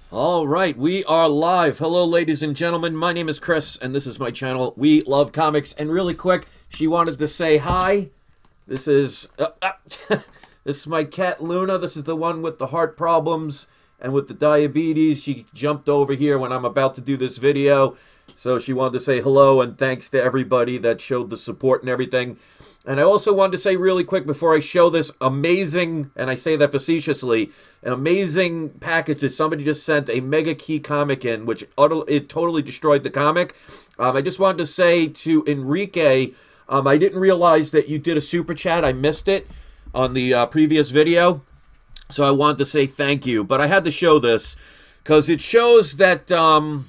All right, we are live. Hello, ladies and gentlemen. My name is Chris, and this is my channel. We love comics. And really quick, she wanted to say hi. This is this is my cat Luna. This is the one with the heart problems and with the diabetes. She jumped over here when I'm about to do this video, so she wanted to say hello and thanks to everybody that showed the support and everything. And I also wanted to say really quick before I show this amazing, and I say that facetiously, an amazing package that somebody just sent a Mega Key comic in, which it totally destroyed the comic. I just wanted to say to Enrique, I didn't realize that you did a super chat. I missed it on the previous video, so I wanted to say thank you. But I had to show this because it shows that some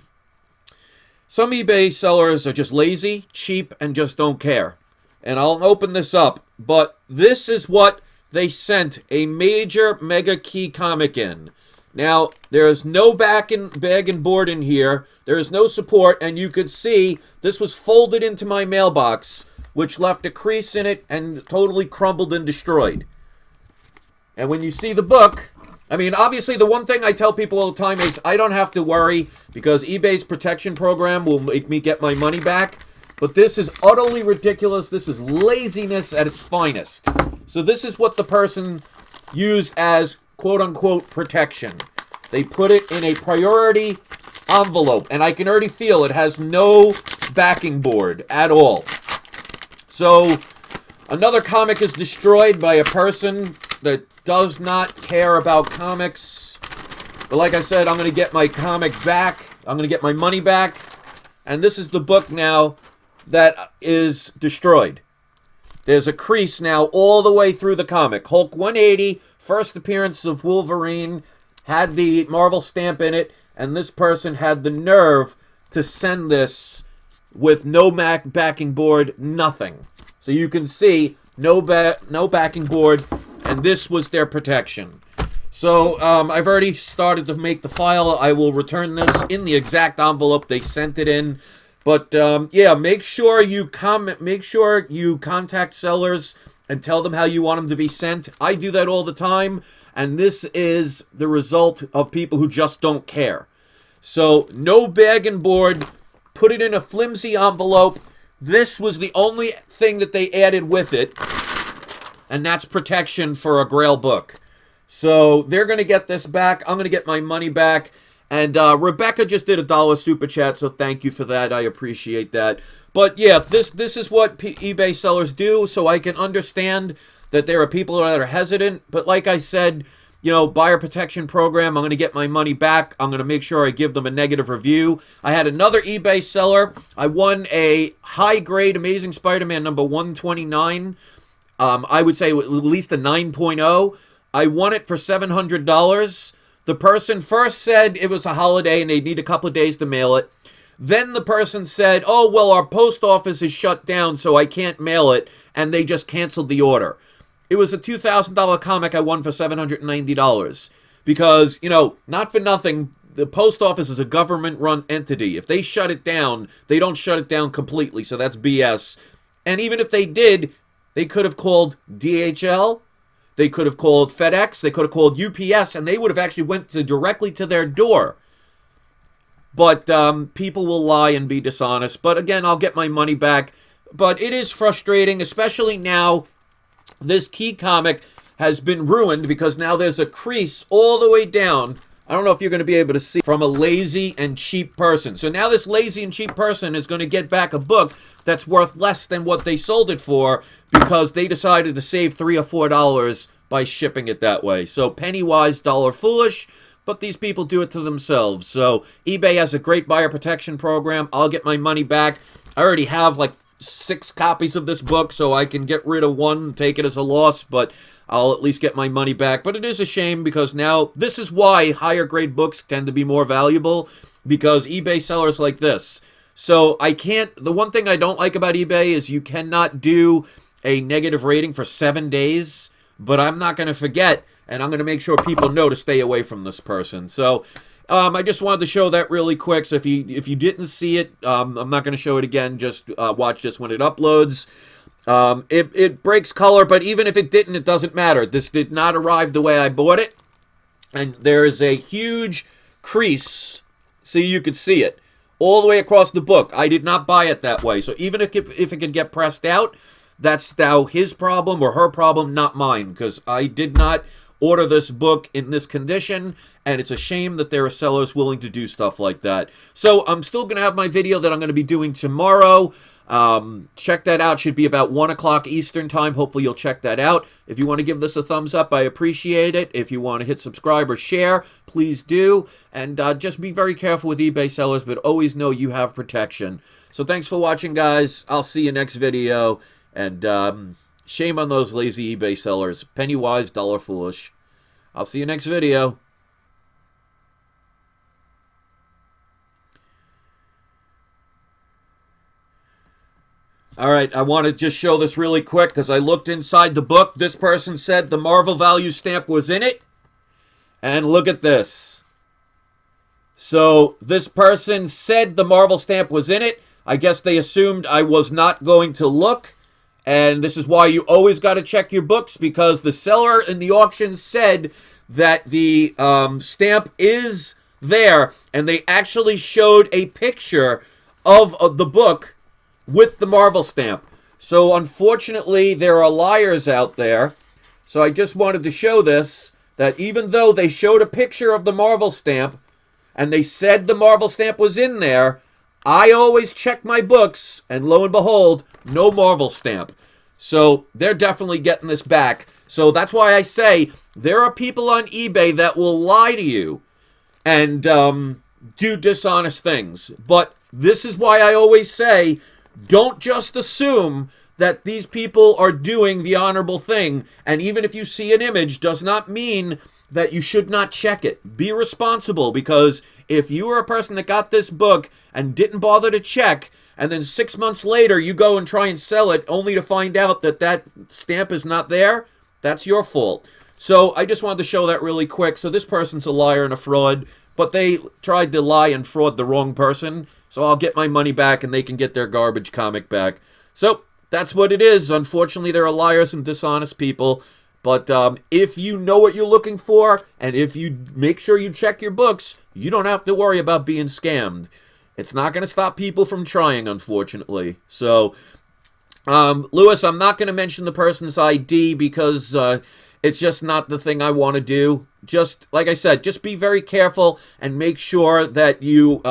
eBay sellers are just lazy, cheap, and just don't care. And I'll open this up, but this is what they sent a major Mega Key comic in. Now, there is no bag and board in here. There is no support, and you could see this was folded into my mailbox, which left a crease in it and totally crumbled and destroyed. And when you see the book, I mean, obviously the one thing I tell people all the time is I don't have to worry because eBay's protection program will make me get my money back. But this is utterly ridiculous. This is laziness at its finest. So this is what the person used as quote-unquote protection. They put it in a priority envelope, and I can already feel it has no backing board at all. So another comic is destroyed by a person that does not care about comics. But like I said, I'm going to get my comic back. I'm going to get my money back. And this is the book now that is destroyed. There's a crease now all the way through the comic. Hulk 180, first appearance of Wolverine, had the Marvel stamp in it, and this person had the nerve to send this with no backing board, nothing. So you can see no backing board, and this was their protection. So I've already started to make the file. I will return this in the exact envelope they sent it in. But yeah, make sure you contact sellers and tell them how you want them to be sent. I do that all the time, and this is the result of people who just don't care. So no bag and board, put it in a flimsy envelope. This was the only thing that they added with it, and that's protection for a Grail book. So they're going to get this back. I'm going to get my money back. And Rebecca just did $1 super chat, so thank you for that. I appreciate that. But yeah, this is what eBay sellers do, so I can understand that there are people that are hesitant. But like I said, you know, buyer protection program, I'm going to get my money back. I'm going to make sure I give them a negative review. I had another eBay seller. I won a high-grade Amazing Spider-Man number 129. I would say at least a 9.0. I won it for $700. The person first said it was a holiday and they'd need a couple of days to mail it. Then the person said, oh, well, our post office is shut down, so I can't mail it, and they just canceled the order. It was a $2,000 comic I won for $790 because, you know, not for nothing, the post office is a government-run entity. If they shut it down, they don't shut it down completely, so that's BS. And even if they did, they could have called DHL. They could have called FedEx, they could have called UPS, and they would have actually went directly to their door. But people will lie and be dishonest. But again, I'll get my money back. But it is frustrating, especially now this key comic has been ruined because now there's a crease all the way down. I don't know if you're going to be able to see from a lazy and cheap person. So now this lazy and cheap person is going to get back a book that's worth less than what they sold it for because they decided to save $3 or $4 by shipping it that way. So penny wise, dollar foolish, but these people do it to themselves. So eBay has a great buyer protection program. I'll get my money back. I already have like 6 copies of this book, so I can get rid of one and take it as a loss, but I'll at least get my money back. But it is a shame because now this is why higher grade books tend to be more valuable, because eBay sellers like this. So I can't, the one thing I don't like about eBay is you cannot do a negative rating for 7 days, but I'm not going to forget, and I'm going to make sure people know to stay away from this person. So I just wanted to show that really quick. So if you didn't see it, I'm not going to show it again. Just watch this when it uploads. It breaks color, but even if it didn't, it doesn't matter. This did not arrive the way I bought it. And there is a huge crease so you could see it all the way across the book. I did not buy it that way. So even if it could get pressed out, that's now his problem or her problem, not mine, because I did not order this book in this condition, and it's a shame that there are sellers willing to do stuff like that. So I'm still going to have my video that I'm going to be doing tomorrow. Check that out. Should be about 1 o'clock Eastern time. Hopefully you'll check that out. If you want to give this a thumbs up, I appreciate it. If you want to hit subscribe or share, please do. And just be very careful with eBay sellers, but always know you have protection. So thanks for watching, guys. I'll see you next video. And shame on those lazy eBay sellers. Penny wise, dollar foolish. I'll see you next video. All right, I want to just show this really quick because I looked inside the book. This person said the Marvel value stamp was in it. And look at this. So this person said the Marvel stamp was in it. I guess they assumed I was not going to look. And this is why you always got to check your books, because the seller in the auction said that the stamp is there. And they actually showed a picture of the book with the Marvel stamp. So unfortunately, there are liars out there. So I just wanted to show this, that even though they showed a picture of the Marvel stamp and they said the Marvel stamp was in there, I always check my books, and lo and behold, no Marvel stamp. So they're definitely getting this back. So that's why I say there are people on eBay that will lie to you and do dishonest things. But this is why I always say, don't just assume that these people are doing the honorable thing. And even if you see an image, does not mean that you should not check it. Be responsible, because if you are a person that got this book and didn't bother to check, and then 6 months later you go and try and sell it only to find out that that stamp is not there, that's your fault. So I just wanted to show that really quick. So this person's a liar and a fraud, but they tried to lie and fraud the wrong person. So I'll get my money back and they can get their garbage comic back. So that's what it is. Unfortunately, there are liars and dishonest people. But if you know what you're looking for, and if you make sure you check your books, you don't have to worry about being scammed. It's not going to stop people from trying, unfortunately. So, Lewis, I'm not going to mention the person's ID because it's just not the thing I want to do. Just, like I said, just be very careful and make sure that you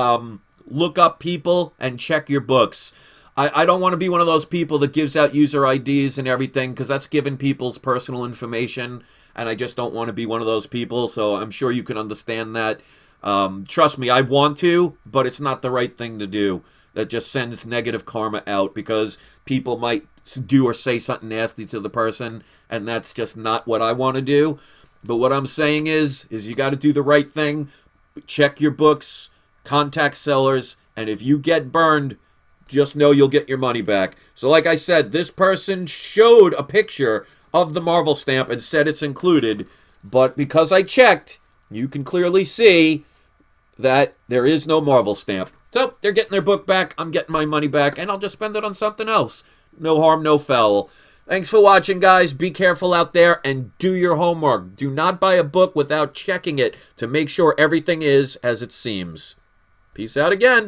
look up people and check your books. I don't want to be one of those people that gives out user IDs and everything, because that's giving people's personal information, and I just don't want to be one of those people, so I'm sure you can understand that. Trust me, I want to, but it's not the right thing to do. That just sends negative karma out, because people might do or say something nasty to the person, and that's just not what I want to do. But what I'm saying is you got to do the right thing, check your books, contact sellers, and if you get burned, just know you'll get your money back. So like I said, this person showed a picture of the Marvel stamp and said it's included. But because I checked, you can clearly see that there is no Marvel stamp. So they're getting their book back. I'm getting my money back. And I'll just spend it on something else. No harm, no foul. Thanks for watching, guys. Be careful out there and do your homework. Do not buy a book without checking it to make sure everything is as it seems. Peace out again.